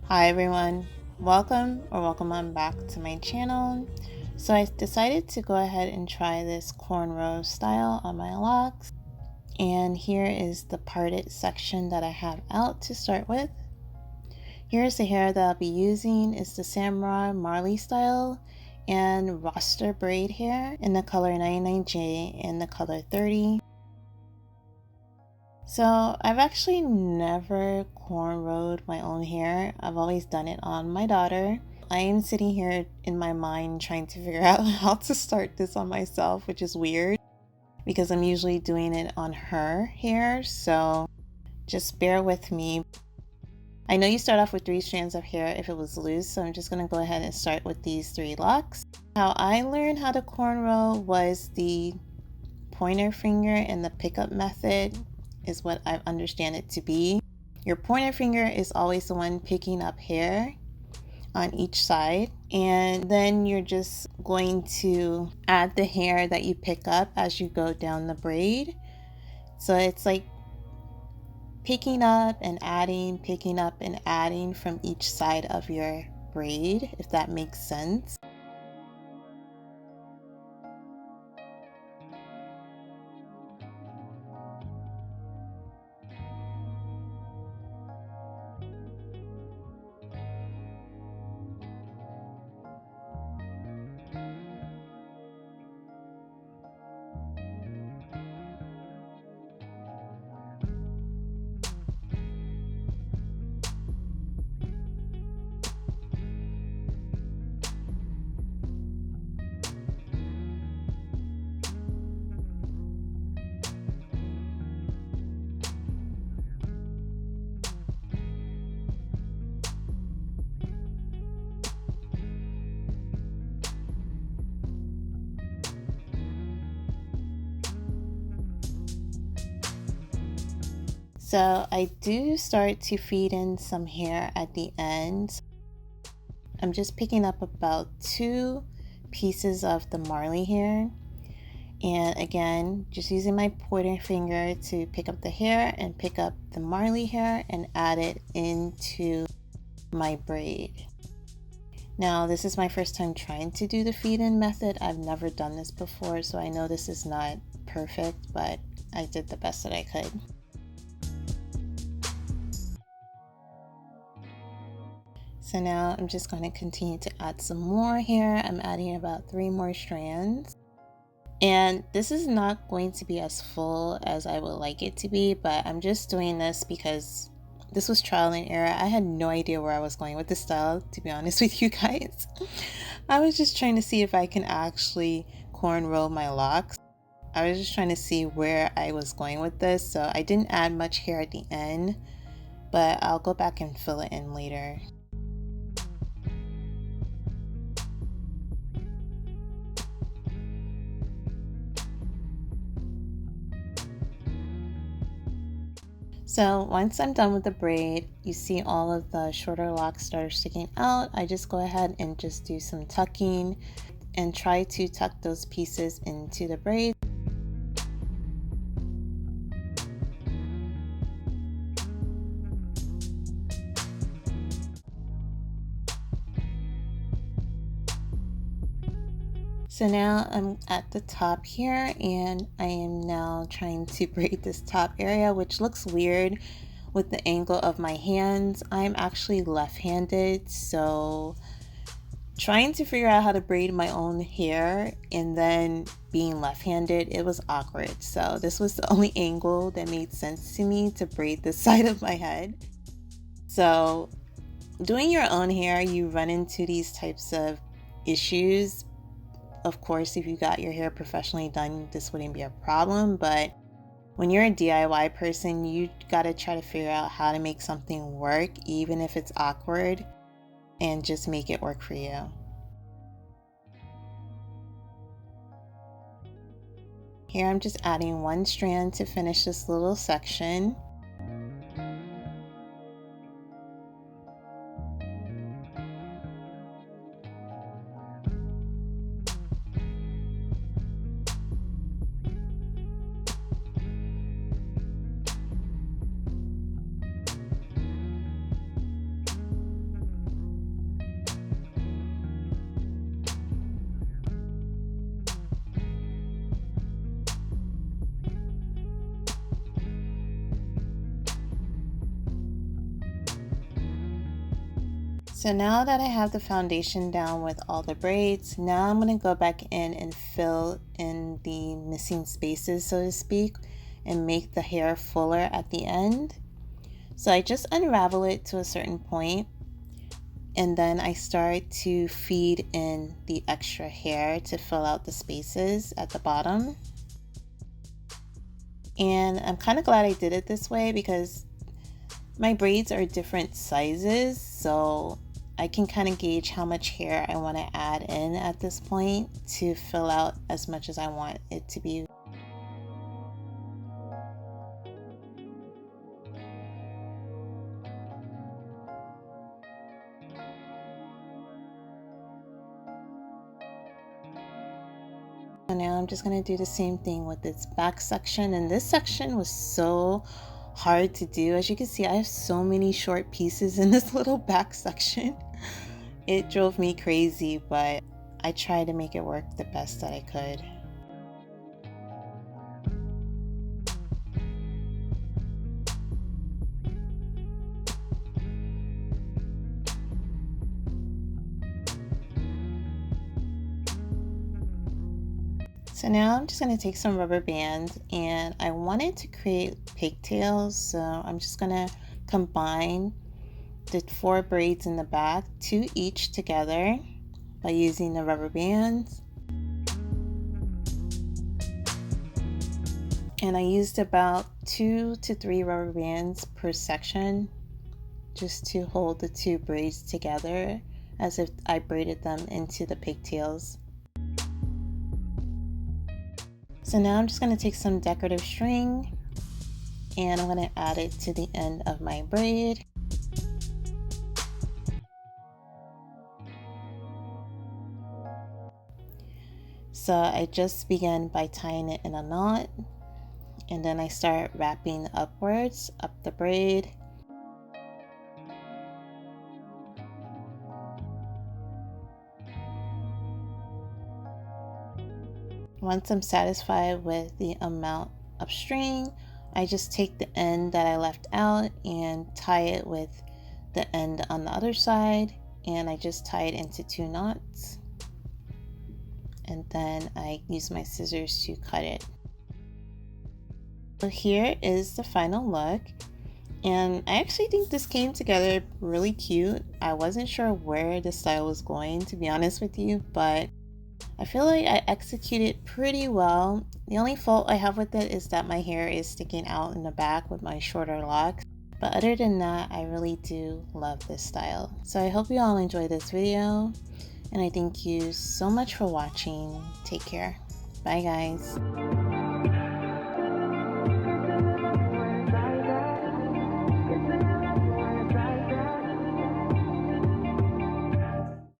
Hi everyone, welcome on back to my channel. So I decided to go ahead and try this cornrow style on my locks, and here is the parted section that I have out to start with. Here's the hair that I'll be using. It's the Samurai Marley style and roster braid hair in the color 99J and the color 30. So I've actually never cornrowed my own hair. I've always done it on my daughter. I am sitting here in my mind trying to figure out how to start this on myself, which is weird because I'm usually doing it on her hair. So just bear with me. I know you start off with 3 strands of hair if it was loose, so I'm just going to go ahead and start with these 3 locks. How I learned how to cornrow was the pointer finger and the pickup method is what I understand it to be. Your pointer finger is always the one picking up hair on each side, and then you're just going to add the hair that you pick up as you go down the braid. So it's like picking up and adding from each side of your braid, if that makes sense. So I do start to feed in some hair at the end. I'm just picking up about 2 pieces of the Marley hair. And again, just using my pointer finger to pick up the hair and pick up the Marley hair and add it into my braid. Now, this is my first time trying to do the feed-in method. I've never done this before, so I know this is not perfect, but I did the best that I could. So now I'm just going to continue to add some more hair. I'm adding about 3 more strands. And this is not going to be as full as I would like it to be, but I'm just doing this because this was trial and error. I had no idea where I was going with this style, to be honest with you guys. I was just trying to see if I can actually cornrow my locks. I was just trying to see where I was going with this, so I didn't add much hair at the end, but I'll go back and fill it in later. So once I'm done with the braid, you see all of the shorter locks start sticking out. I just go ahead and just do some tucking and try to tuck those pieces into the braid. So now I'm at the top here, and I am now trying to braid this top area, which looks weird with the angle of my hands. I'm actually left-handed, so trying to figure out how to braid my own hair and then being left-handed, it was awkward. So this was the only angle that made sense to me to braid this side of my head. So doing your own hair, you run into these types of issues. Of course, if you got your hair professionally done, this wouldn't be a problem, but when you're a DIY person, you gotta try to figure out how to make something work, even if it's awkward, and just make it work for you. Here I'm just adding 1 strand to finish this little section. So now that I have the foundation down with all the braids, now I'm going to go back in and fill in the missing spaces, so to speak, and make the hair fuller at the end. So I just unravel it to a certain point, and then I start to feed in the extra hair to fill out the spaces at the bottom. And I'm kind of glad I did it this way because my braids are different sizes, so I can kind of gauge how much hair I want to add in at this point to fill out as much as I want it to be. So now I'm just going to do the same thing with this back section, and this section was so hard to do. As you can see, I have so many short pieces in this little back section. It drove me crazy, but I tried to make it work the best that I could. So now I'm just going to take some rubber bands, and I wanted to create pigtails, so I'm just going to combine the 4 braids in the back, 2 each together, by using the rubber bands. And I used about 2 to 3 rubber bands per section just to hold the 2 braids together as if I braided them into the pigtails. So now I'm just going to take some decorative string and I'm going to add it to the end of my braid. So I just begin by tying it in a knot, and then I start wrapping upwards up the braid. Once I'm satisfied with the amount of string, I just take the end that I left out and tie it with the end on the other side, and I just tie it into 2 knots. And then I use my scissors to cut it. So here is the final look, and I actually think this came together really cute. I wasn't sure where the style was going, to be honest with you, but I feel like I executed pretty well. The only fault I have with it is that my hair is sticking out in the back with my shorter locks. But other than that, I really do love this style. So I hope you all enjoyed this video, and I thank you so much for watching. Take care. Bye guys.